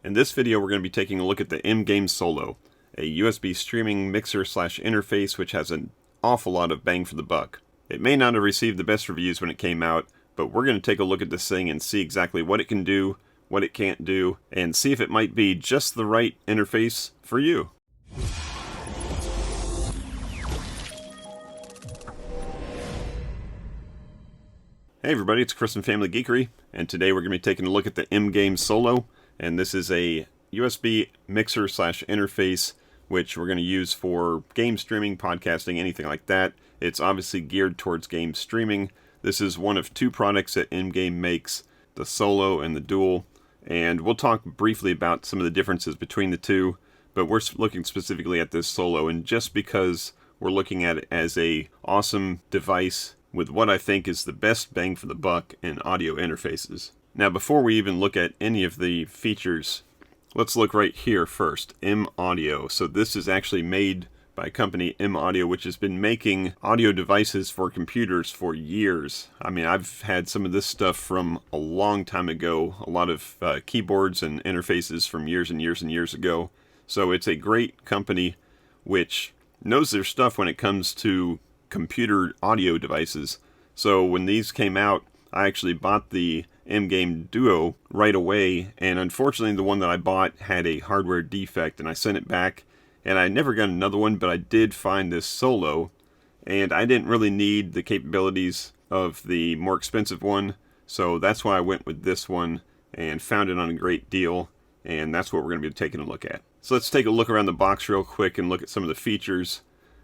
In this video, we're going to be taking a look at the M-Game Solo, a USB streaming mixer/interface which has an awful lot of bang for the buck. It may not have received the best reviews when it came out, but we're going to take a look at this thing and see exactly what it can do, what it can't do, and see if it might be just the right interface for you. Hey everybody, it's Chris from Family Geekery, and today we're going to be taking a look at the M-Game Solo, and this is a USB mixer/interface which we're going to use for game streaming, podcasting, anything like that. It's obviously geared towards game streaming. This is one of two products that M-Game makes, the Solo and the Dual, and we'll talk briefly about some of the differences between the two, but we're looking specifically at this Solo, and just because we're looking at it as a awesome device with what I think is the best bang for the buck in audio interfaces. Now, before we even look at any of the features, let's look right here first, M-Audio. So this is actually made by a company, M-Audio, which has been making audio devices for computers for years. I mean, I've had some of this stuff from a long time ago, a lot of keyboards and interfaces from years and years and years ago. So it's a great company which knows their stuff when it comes to computer audio devices. So when these came out, I actually bought the M-Game Duo right away, and unfortunately the one that I bought had a hardware defect and I sent it back, and I never got another one, but I did find this Solo, and I didn't really need the capabilities of the more expensive one, so that's why I went with this one and found it on a great deal, and that's what we're going to be taking a look at. So let's take a look around the box real quick and look at some of the features.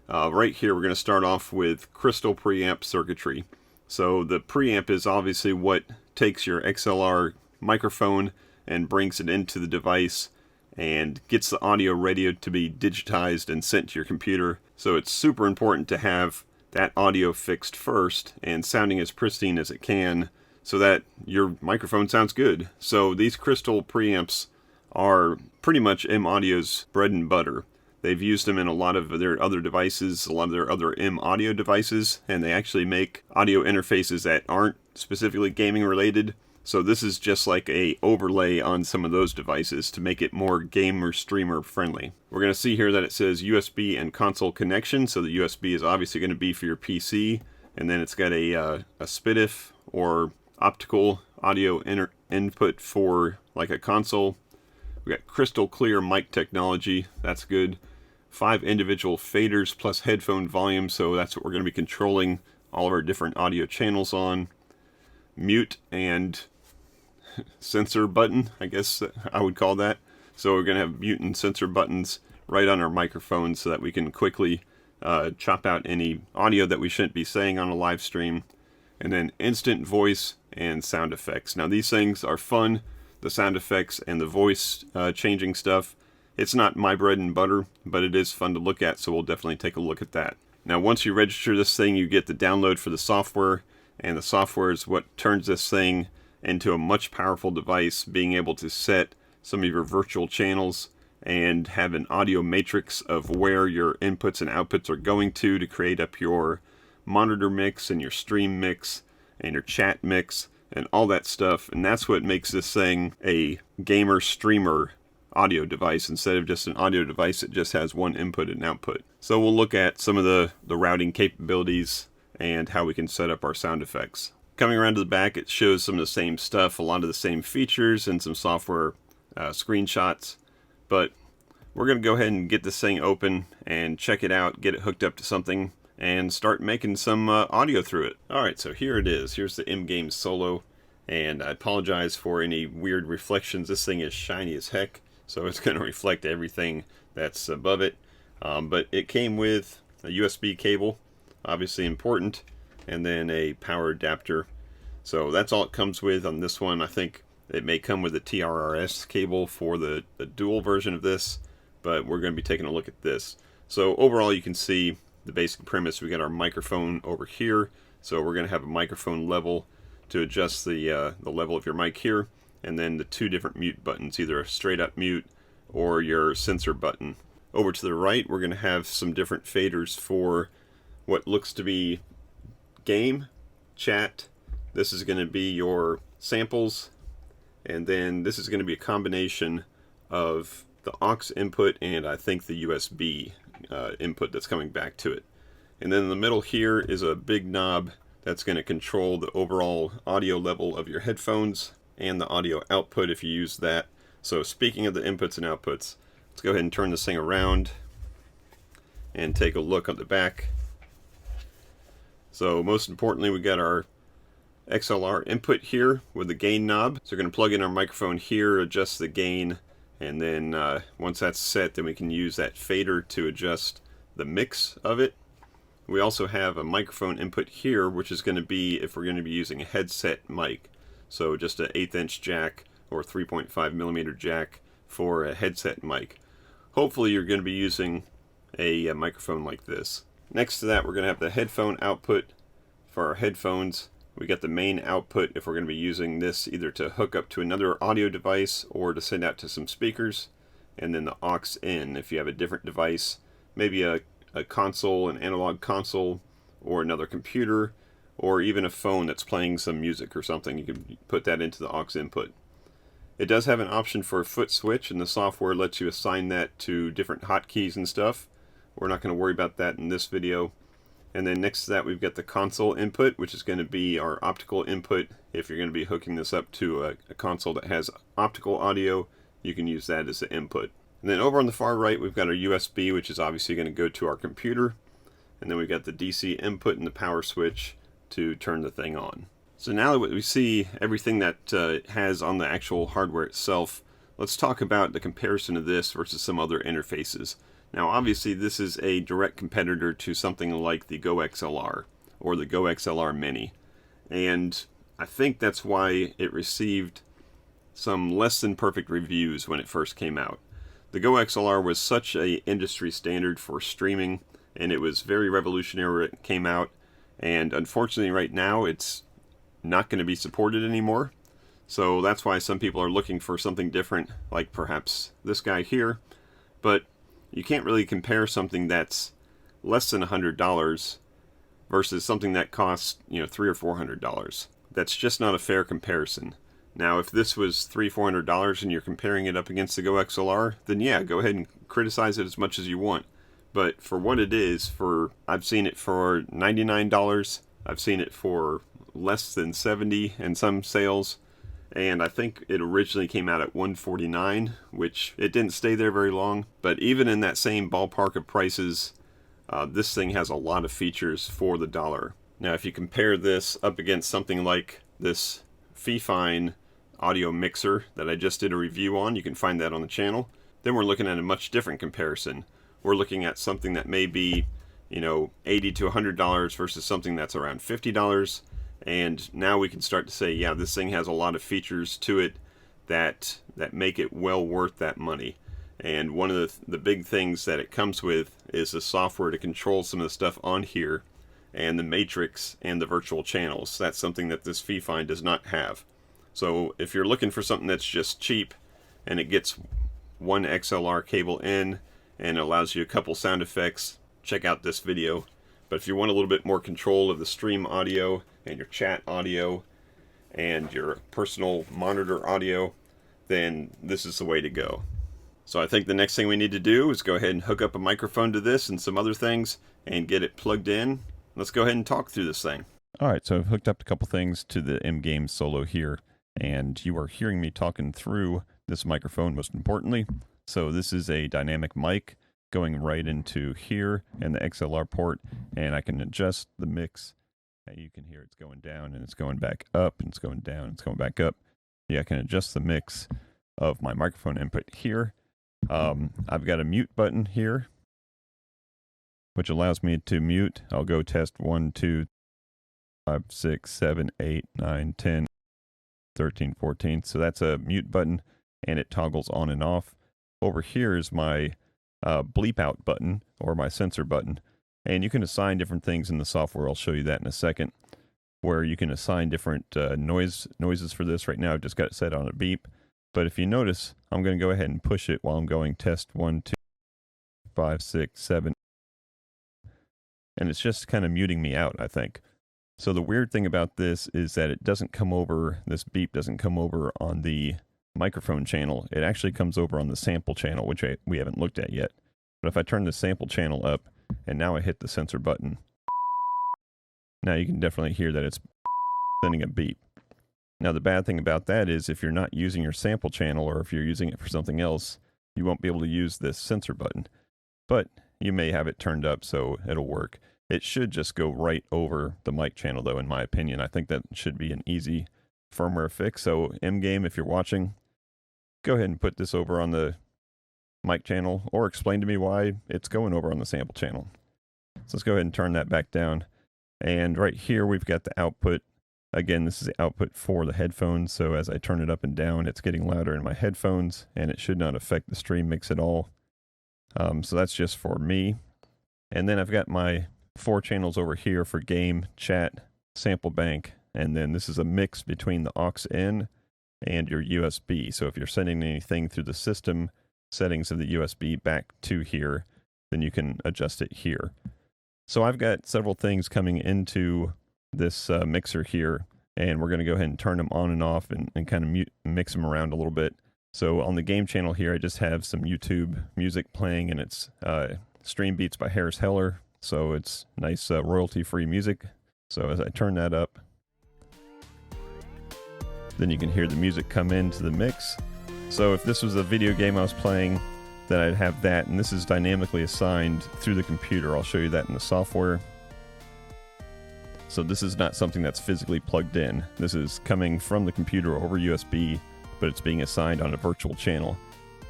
Right here we're going to start off with crystal preamp circuitry. So the preamp is obviously what takes your XLR microphone and brings it into the device and gets the audio radio to be digitized and sent to your computer. So it's super important to have that audio fixed first and sounding as pristine as it can so that your microphone sounds good. So these crystal preamps are pretty much M-Audio's bread and butter. They've used them in a lot of their other devices, a lot of their other M-Audio devices, and they actually make audio interfaces that aren't specifically gaming related. So this is just like a overlay on some of those devices to make it more gamer streamer friendly. We're going to see here that it says USB and console connection. So the USB is obviously going to be for your PC, and then it's got a SPDIF or optical audio input for like a console. We got crystal clear mic technology. That's good. 5 individual faders plus headphone volume, so that's what we're going to be controlling all of our different audio channels on. Mute and sensor button, I guess I would call that. So we're going to have mute and sensor buttons right on our microphone so that we can quickly chop out any audio that we shouldn't be saying on a live stream. And then instant voice and sound effects. Now these things are fun, the sound effects and the voice changing stuff. It's not my bread and butter, but it is fun to look at, so we'll definitely take a look at that. Now, once you register this thing, you get the download for the software, and the software is what turns this thing into a much powerful device, being able to set some of your virtual channels and have an audio matrix of where your inputs and outputs are going to create up your monitor mix and your stream mix and your chat mix and all that stuff. And that's what makes this thing a gamer streamer audio device instead of just an audio device that just has one input and output. So we'll look at some of the routing capabilities and how we can set up our sound effects. Coming around to the back, it shows some of the same stuff, a lot of the same features and some software screenshots, but we're going to go ahead and get this thing open and check it out, get it hooked up to something, and start making some audio through it. Alright, so here it is. Here's the M-Game Solo, and I apologize for any weird reflections. This thing is shiny as heck, so it's going to reflect everything that's above it. But it came with a USB cable, obviously important, and then a power adapter. So that's all it comes with on this one. I think it may come with a TRRS cable for the dual version of this, but we're going to be taking a look at this. So overall, you can see the basic premise. We got our microphone over here, so we're going to have a microphone level to adjust the level of your mic here, and then the 2 different mute buttons, either a straight up mute or your sensor button. Over to the right, we're going to have some different faders for what looks to be game, chat. This is going to be your samples, and then this is going to be a combination of the aux input and I think the USB input that's coming back to it. And then in the middle here is a big knob that's going to control the overall audio level of your headphones and the audio output if you use that. So speaking of the inputs and outputs, let's go ahead and turn this thing around and take a look at the back. So most importantly, we got our XLR input here with the gain knob. So we're going to plug in our microphone here, adjust the gain, and then once that's set, then we can use that fader to adjust the mix of it. We also have a microphone input here, which is going to be if we're going to be using a headset mic. So just an 1/8 inch jack or 3.5 millimeter jack for a headset mic. Hopefully you're going to be using a microphone like this. Next to that, we're going to have the headphone output for our headphones. We got the main output if we're going to be using this either to hook up to another audio device or to send out to some speakers. And then the aux in if you have a different device, maybe a console, an analog console, or another computer, or even a phone that's playing some music or something. You can put that into the aux input. It does have an option for a foot switch, and the software lets you assign that to different hotkeys and stuff. We're not going to worry about that in this video. And then next to that, we've got the console input, which is going to be our optical input. If you're going to be hooking this up to a console that has optical audio, you can use that as the input. And then over on the far right, we've got our USB, which is obviously going to go to our computer. And then we've got the DC input and the power switch to turn the thing on. So now that we see everything that has on the actual hardware itself, let's talk about the comparison of this versus some other interfaces. Now obviously this is a direct competitor to something like the Go XLR or the Go XLR Mini. And I think that's why it received some less than perfect reviews when it first came out. The Go XLR was such an industry standard for streaming, and it was very revolutionary when it came out. And unfortunately right now it's not going to be supported anymore. So that's why some people are looking for something different, like perhaps this guy here. But you can't really compare something that's less than $100 versus something that costs, $300 or $400. That's just not a fair comparison. Now, if this was $300-400 and you're comparing it up against the Go XLR, then yeah, go ahead and criticize it as much as you want. But for what it is, I've seen it for $99. I've seen it for less than $70 in some sales. And I think it originally came out at $149, which it didn't stay there very long. But even in that same ballpark of prices, this thing has a lot of features for the dollar. Now, if you compare this up against something like this Fifine audio mixer that I just did a review on, you can find that on the channel, then we're looking at a much different comparison. We're looking at something that may be, $80 to $100 versus something that's around $50. And now we can start to say, yeah, this thing has a lot of features to it that make it well worth that money. And one of the big things that it comes with is the software to control some of the stuff on here, and the matrix and the virtual channels. That's something that this Fifine does not have. So if you're looking for something that's just cheap and it gets one XLR cable in and allows you a couple sound effects, check out this video. But if you want a little bit more control of the stream audio and your chat audio and your personal monitor audio, then this is the way to go. So I think the next thing we need to do is go ahead and hook up a microphone to this and some other things and get it plugged in. Let's go ahead and talk through this thing. Alright, so I've hooked up a couple things to the M-Game Solo here, and you are hearing me talking through this microphone most importantly. So this is a dynamic mic going right into here and the XLR port, and I can adjust the mix. And you can hear it's going down and it's going back up and it's going down and it's going back up. Yeah, I can adjust the mix of my microphone input here. I've got a mute button here, which allows me to mute. I'll go test 1, 2, 5, 6, 7, 8, 9, 10, 13, 14. So that's a mute button, and it toggles on and off. Over here is my bleep out button, or my sensor button. And you can assign different things in the software. I'll show you that in a second, where you can assign different noises for this. Right now I've just got it set on a beep. But if you notice, I'm going to go ahead and push it while I'm going test 1, 2, 5, 6, 7. And it's just kind of muting me out, I think. So the weird thing about this is that it doesn't come over, this beep doesn't come over on the microphone channel, it actually comes over on the sample channel, which we haven't looked at yet. But if I turn the sample channel up, and now I hit the sensor button, now you can definitely hear that it's sending a beep. Now the bad thing about that is if you're not using your sample channel, or if you're using it for something else, you won't be able to use this sensor button. But you may have it turned up so it'll work. It should just go right over the mic channel though, in my opinion. I think that should be an easy firmware fix. So M-Game, if you're watching, go ahead and put this over on the mic channel, or explain to me why it's going over on the sample channel. So let's go ahead and turn that back down. And right here we've got the output. Again, this is the output for the headphones, so as I turn it up and down, it's getting louder in my headphones, and it should not affect the stream mix at all. So that's just for me. And then I've got my 4 channels over here for game, chat, sample bank, and then this is a mix between the aux in and your USB. So if you're sending anything through the system settings of the USB back to here, then you can adjust it here. So I've got several things coming into this mixer here, and we're going to go ahead and turn them on and off and kind of mix them around a little bit. So on the game channel here, I just have some YouTube music playing, and it's Stream Beats by Harris Heller, so it's nice royalty-free music. So as I turn that up, then you can hear the music come into the mix. So if this was a video game I was playing, then I'd have that, and this is dynamically assigned through the computer. I'll show you that in the software. So this is not something that's physically plugged in. This is coming from the computer over USB, but it's being assigned on a virtual channel.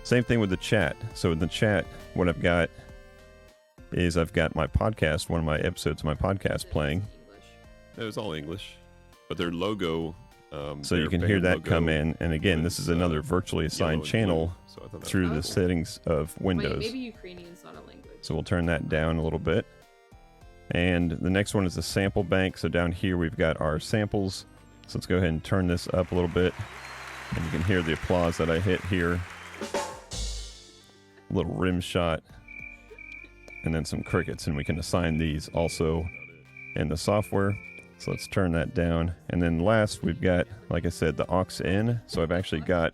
Same thing with the chat. So in the chat, what I've got is I've got my podcast, one of my episodes of my podcast playing. It was all English, but their logo... so you can hear that come in, and again, this is another virtually assigned channel through the settings of Windows. Wait, maybe Ukrainian's not a language. So we'll turn that down a little bit. And the next one is the sample bank. So down here we've got our samples. So let's go ahead and turn this up a little bit. And you can hear the applause that I hit here. A little rim shot. And then some crickets. And we can assign these also in the software. So let's turn that down. And then last we've got, like I said, the aux in. So I've actually got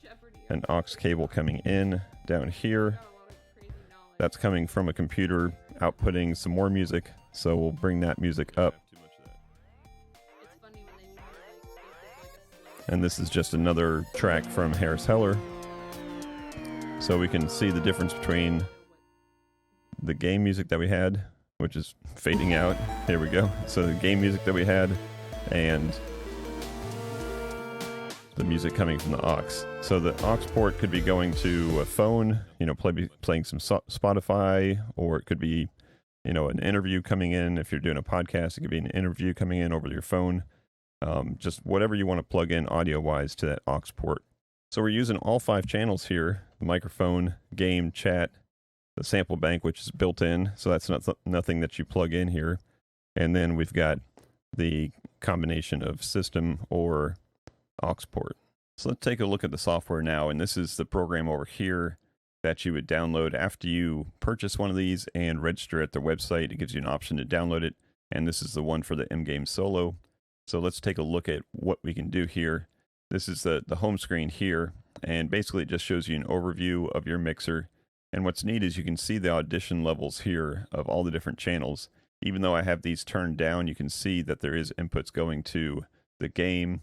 an aux cable coming in down here. That's coming from a computer outputting some more music. So we'll bring that music up. And this is just another track from Harris Heller. So we can see the difference between the game music that we had, which is fading out. Here we go. So the game music that we had and the music coming from the aux. So the aux port could be going to a phone, playing some Spotify, or it could be, an interview coming in. If you're doing a podcast, it could be an interview coming in over your phone. Just whatever you want to plug in audio-wise to that aux port. So we're using all 5 channels here: the microphone, game, chat, the sample bank, which is built in, so that's nothing that you plug in here. And then we've got the combination of system or aux port. So let's take a look at the software now, and this is the program over here that you would download after you purchase one of these and register at their website. It gives you an option to download it, and this is the one for the M-Game Solo. So let's take a look at what we can do here. This is the home screen here, and basically it just shows you an overview of your mixer. And what's neat is you can see the audition levels here of all the different channels. Even though I have these turned down, you can see that there is inputs going to the game,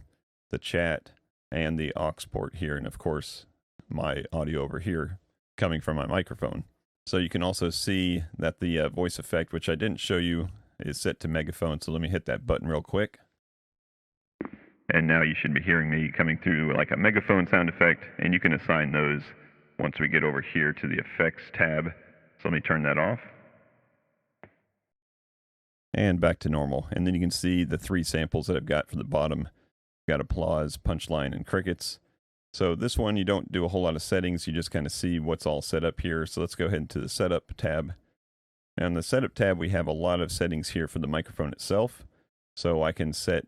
the chat, and the aux port here, and of course my audio over here coming from my microphone. So you can also see that the voice effect, which I didn't show you, is set to megaphone. So let me hit that button real quick. And now you should be hearing me coming through like a megaphone sound effect, and you can assign those once we get over here to the effects tab. So let me turn that off. And back to normal. And then you can see the 3 samples that I've got for the bottom. Got applause, punchline, and crickets. So this one, you don't do a whole lot of settings. You just kind of see what's all set up here. So let's go ahead to the setup tab. And on the setup tab, we have a lot of settings here for the microphone itself. So I can set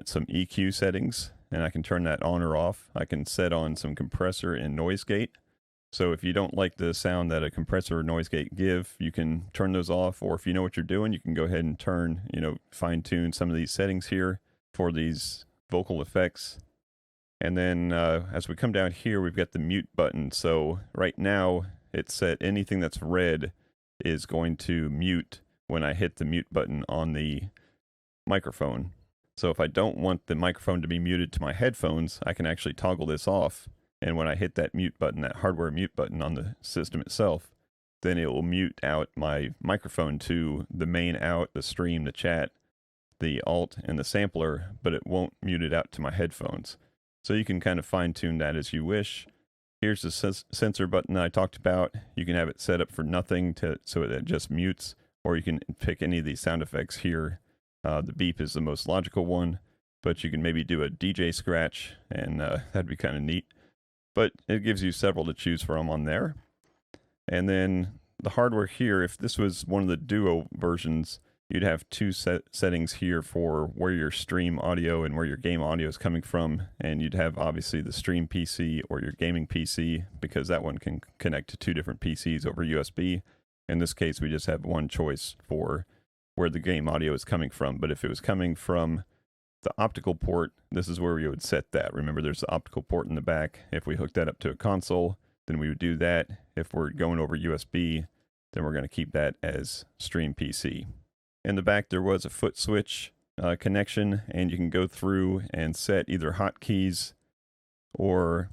some EQ settings, and I can turn that on or off. I can set on some compressor and noise gate. So if you don't like the sound that a compressor or noise gate give, you can turn those off. Or if you know what you're doing, you can go ahead and turn, fine tune some of these settings here for these vocal effects. And then as we come down here, we've got the mute button. So right now it's set anything that's red is going to mute when I hit the mute button on the microphone. So if I don't want the microphone to be muted to my headphones, I can actually toggle this off. And when I hit that mute button, that hardware mute button on the system itself, then it will mute out my microphone to the main out, the stream, the chat, the alt, and the sampler, but it won't mute it out to my headphones. So you can kind of fine tune that as you wish. Here's the sensor button that I talked about. You can have it set up for nothing so it just mutes, or you can pick any of these sound effects here. The beep is the most logical one, but you can maybe do a DJ scratch, and that'd be kind of neat. But it gives you several to choose from on there. And then the hardware here, if this was one of the Duo versions, you'd have two settings here for where your stream audio and where your game audio is coming from. And you'd have obviously the stream PC or your gaming PC, because that one can connect to two different PCs over USB. In this case, we just have one choice for where the game audio is coming from. But if it was coming from the optical port, this is where we would set that. Remember, there's the optical port in the back. If we hook that up to a console, then we would do that. If we're going over USB, then we're going to keep that as stream PC. In the back, there was a foot switch connection, and you can go through and set either hotkeys or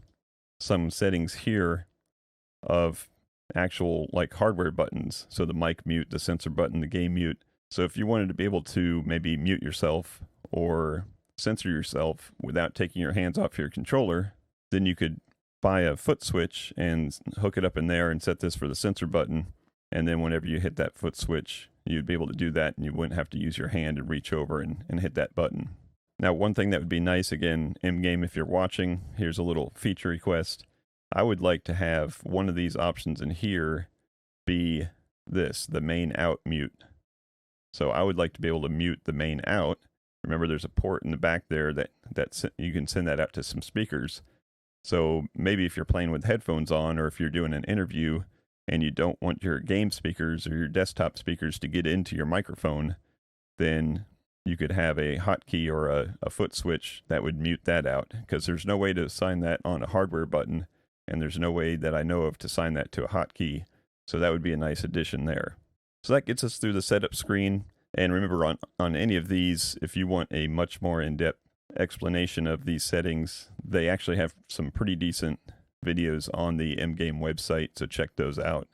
some settings here of actual like hardware buttons. So the mic mute, the sensor button, the game mute. So if you wanted to be able to maybe mute yourself or censor yourself without taking your hands off your controller, then you could buy a foot switch and hook it up in there and set this for the sensor button. And then whenever you hit that foot switch, you'd be able to do that, and you wouldn't have to use your hand and reach over and hit that button. Now, one thing that would be nice, again, M-Game, if you're watching, here's a little feature request. I would like to have one of these options in here be this, the main out mute. So I would like to be able to mute the main out. Remember, there's a port in the back there that you can send that out to some speakers. So maybe if you're playing with headphones on, or if you're doing an interview and you don't want your game speakers or your desktop speakers to get into your microphone, then you could have a hotkey or a foot switch that would mute that out, because there's no way to assign that on a hardware button, and there's no way that I know of to assign that to a hotkey. So that would be a nice addition there. So that gets us through the setup screen. And remember, on any of these, if you want a much more in-depth explanation of these settings, they actually have some pretty decent videos on the M-Game website, so check those out.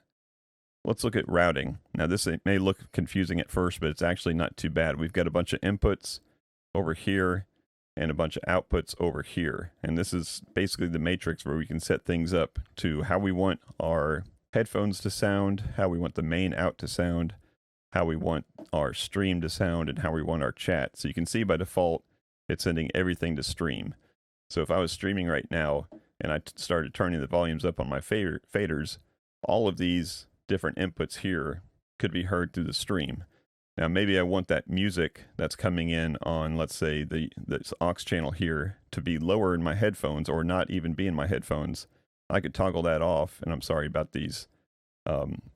Let's look at routing. Now, this may look confusing at first, but it's actually not too bad. We've got a bunch of inputs over here and a bunch of outputs over here. And this is basically the matrix where we can set things up to how we want our headphones to sound, how we want the main out to sound, how we want our stream to sound, and how we want our chat. So you can see by default, it's sending everything to stream. So if I was streaming right now and I started turning the volumes up on my faders, all of these different inputs here could be heard through the stream. Now maybe I want that music that's coming in on, let's say, this aux channel here to be lower in my headphones, or not even be in my headphones. I could toggle that off, and I'm sorry about these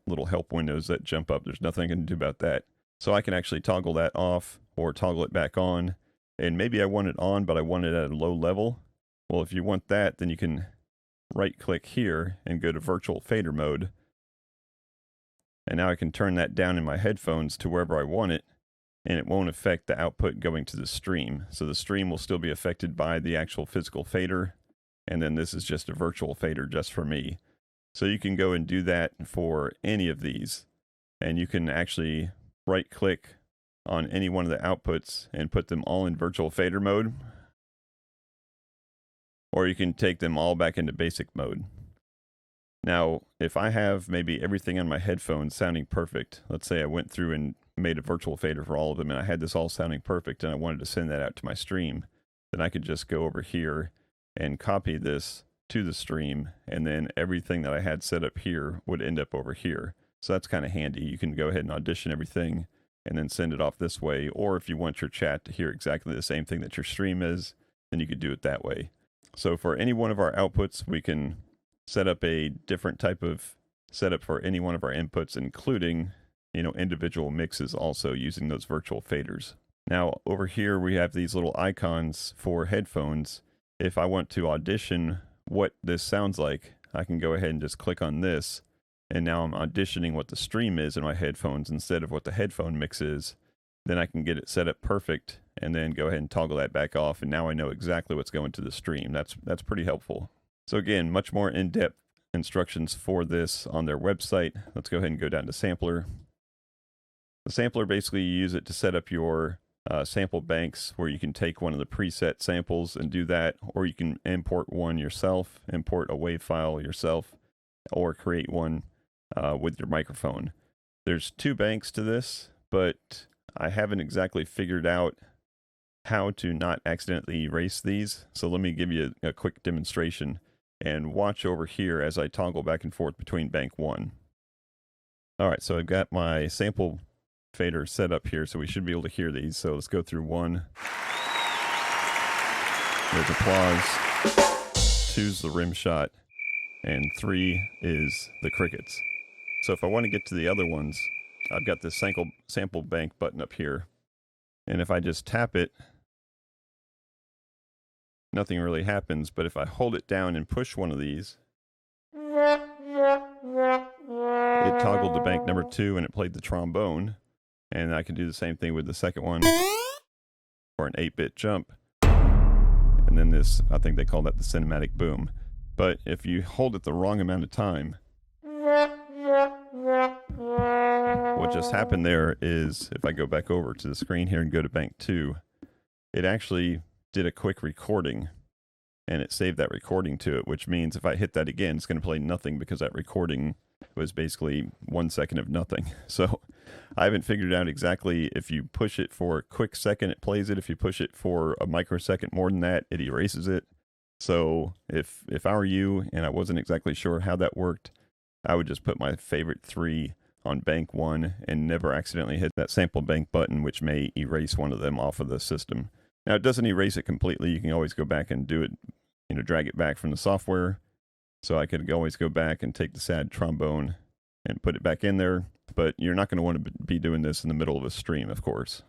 little help windows that jump up. There's nothing I can do about that. So I can actually toggle that off or toggle it back on. And maybe I want it on, but I want it at a low level. Well, if you want that, then you can right click here and go to virtual fader mode. And now I can turn that down in my headphones to wherever I want it, and it won't affect the output going to the stream. So the stream will still be affected by the actual physical fader, and then this is just a virtual fader just for me. So you can go and do that for any of these, and you can actually right click on any one of the outputs and put them all in virtual fader mode, or you can take them all back into basic mode. Now, if I have maybe everything on my headphones sounding perfect, let's say I went through and made a virtual fader for all of them, and I had this all sounding perfect, and I wanted to send that out to my stream, then I could just go over here and copy this to the stream, and then everything that I had set up here would end up over here. So that's kind of handy. You can go ahead and audition everything and then send it off this way, or if you want your chat to hear exactly the same thing that your stream is, then you could do it that way. So for any one of our outputs, we can set up a different type of setup for any one of our inputs, including, individual mixes also using those virtual faders. Now over here we have these little icons for headphones, if I want to audition what this sounds like, I can go ahead and just click on this, and now I'm auditioning what the stream is in my headphones instead of what the headphone mix is. Then I can get it set up perfect and then go ahead and toggle that back off, and now I know exactly what's going to the stream. That's pretty helpful. So again, much more in-depth instructions for this on their website. Let's go ahead and go down to Sampler. The Sampler, basically you use it to set up your sample banks where you can take one of the preset samples and do that, or you can import one yourself, import a WAV file yourself, or create one with your microphone. There's 2 banks to this, but I haven't exactly figured out how to not accidentally erase these. So let me give you a quick demonstration and watch over here as I toggle back and forth between bank 1. All right, so I've got my sample fader set up here, so we should be able to hear these. So let's go through 1. There's applause. 2's the rim shot. And 3 is the crickets. So if I want to get to the other ones, I've got this sample bank button up here. And if I just tap it, nothing really happens. But if I hold it down and push one of these, it toggled to bank number 2 and it played the trombone. And I can do the same thing with the second one for an 8-bit jump. And then this, I think they call that the cinematic boom. But if you hold it the wrong amount of time, what just happened there is, if I go back over to the screen here and go to bank 2, it actually did a quick recording and it saved that recording to it, which means if I hit that again, it's going to play nothing because that recording was basically 1 second of nothing. So I haven't figured out exactly if you push it for a quick second, it plays it. If you push it for a microsecond more than that, it erases it. So if I were you and I wasn't exactly sure how that worked, I would just put my favorite 3 on bank 1 and never accidentally hit that sample bank button, which may erase one of them off of the system. Now, it doesn't erase it completely. You can always go back and do it, drag it back from the software. So I could always go back and take the sad trombone and put it back in there, but you're not going to want to be doing this in the middle of a stream, of course.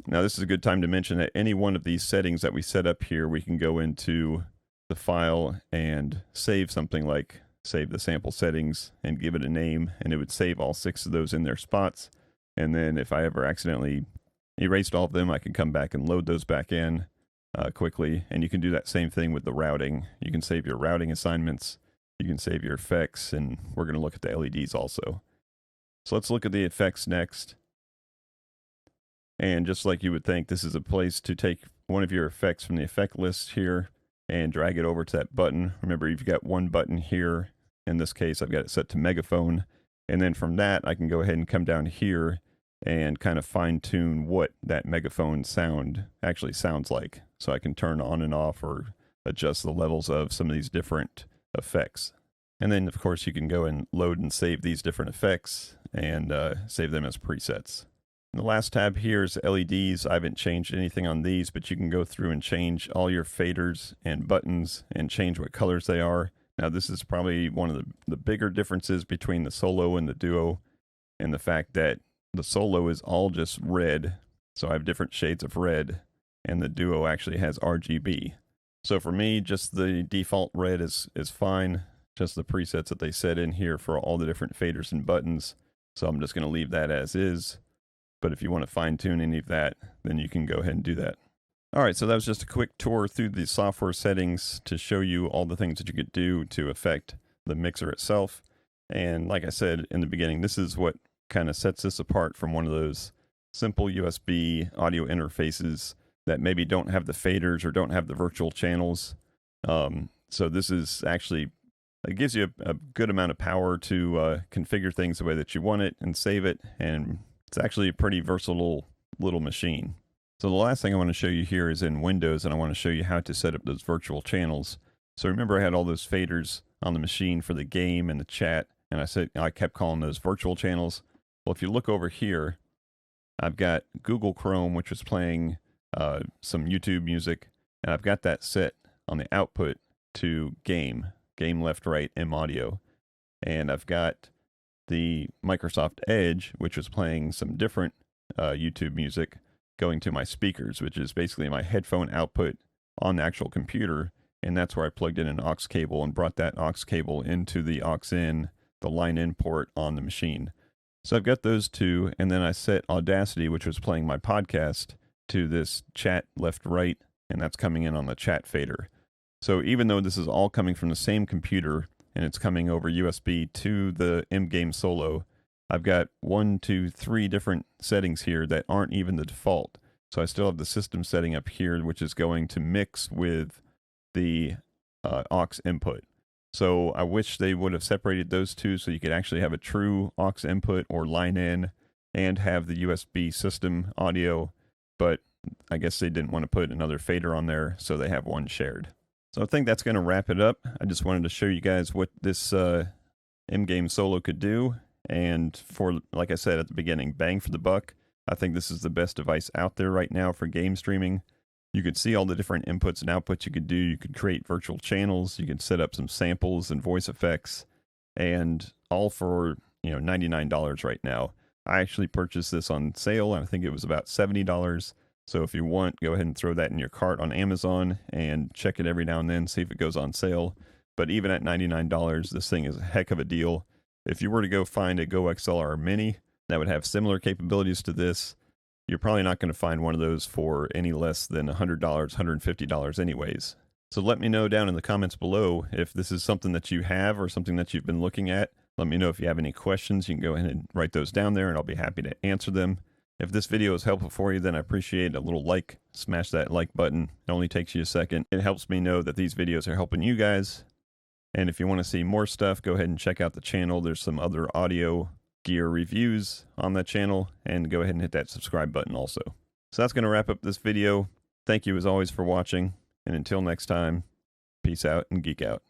Now, this is a good time to mention that any one of these settings that we set up here, we can go into the file and save something like save the sample settings and give it a name, and it would save all 6 of those in their spots. And then if I ever accidentally erased all of them, I can come back and load those back in quickly. And you can do that same thing with the routing. You can save your routing assignments, you can save your effects, and we're going to look at the LEDs also. So let's look at the effects next. And just like you would think, this is a place to take one of your effects from the effect list here and drag it over to that button. Remember, you've got one button here. In this case, I've got it set to megaphone. And then from that, I can go ahead and come down here and kind of fine tune what that megaphone sound actually sounds like. So I can turn on and off or adjust the levels of some of these different effects. And then, of course, you can go and load and save these different effects and save them as presets. And the last tab here is LEDs. I haven't changed anything on these, but you can go through and change all your faders and buttons and change what colors they are. Now, this is probably one of the bigger differences between the Solo and the Duo, and the fact that the Solo is all just red. So I have different shades of red, and the Duo actually has RGB. So for me, just the default red is fine. Just the presets that they set in here for all the different faders and buttons. So I'm just going to leave that as is. But if you want to fine tune any of that, then you can go ahead and do that. All right, so that was just a quick tour through the software settings to show you all the things that you could do to affect the mixer itself. And like I said in the beginning, this is what kind of sets this apart from one of those simple USB audio interfaces that maybe don't have the faders or don't have the virtual channels. So this is actually, it gives you a good amount of power to configure things the way that you want it and save it. And it's actually a pretty versatile little machine. So the last thing I want to show you here is in Windows, and I want to show you how to set up those virtual channels. So remember, I had all those faders on the machine for the game and the chat, and I kept calling those virtual channels. Well, if you look over here, I've got Google Chrome, which is playing some YouTube music, and I've got that set on the output to game left, right, M audio. And I've got the Microsoft Edge, which was playing some different YouTube music, going to my speakers, which is basically my headphone output on the actual computer. and that's where I plugged in an aux cable and brought that aux cable into the aux in, the line in port on the machine. So I've got those two, and then I set Audacity, which was playing my podcast, to this chat left right, and that's coming in on the chat fader. So even though this is all coming from the same computer and it's coming over USB to the M-Game Solo, I've got 1, 2, 3 different settings here that aren't even the default. So I still have the system setting up here, which is going to mix with the aux input. So I wish they would have separated those two so you could actually have a true aux input or line in and have the USB system audio, but I guess they didn't want to put another fader on there, so they have one shared. So I think that's going to wrap it up. I just wanted to show you guys what this M-Game Solo could do, and for, like I said at the beginning, bang for the buck. I think this is the best device out there right now for game streaming. You could see all the different inputs and outputs you could do. You could create virtual channels. You could set up some samples and voice effects, and all for, $99 right now. I actually purchased this on sale, and I think it was about $70. So if you want, go ahead and throw that in your cart on Amazon and check it every now and then, see if it goes on sale. But even at $99, this thing is a heck of a deal. If you were to go find a Go XLR Mini that would have similar capabilities to this, you're probably not going to find one of those for any less than $100, $150 anyways. So let me know down in the comments below if this is something that you have or something that you've been looking at. Let me know if you have any questions. You can go ahead and write those down there and I'll be happy to answer them. If this video is helpful for you, then I appreciate a little like. Smash that like button. It only takes you a second. It helps me know that these videos are helping you guys. And if you want to see more stuff, go ahead and check out the channel. There's some other audio gear reviews on that channel, and go ahead and hit that subscribe button also. So that's going to wrap up this video. Thank you as always for watching, and until next time, peace out and geek out.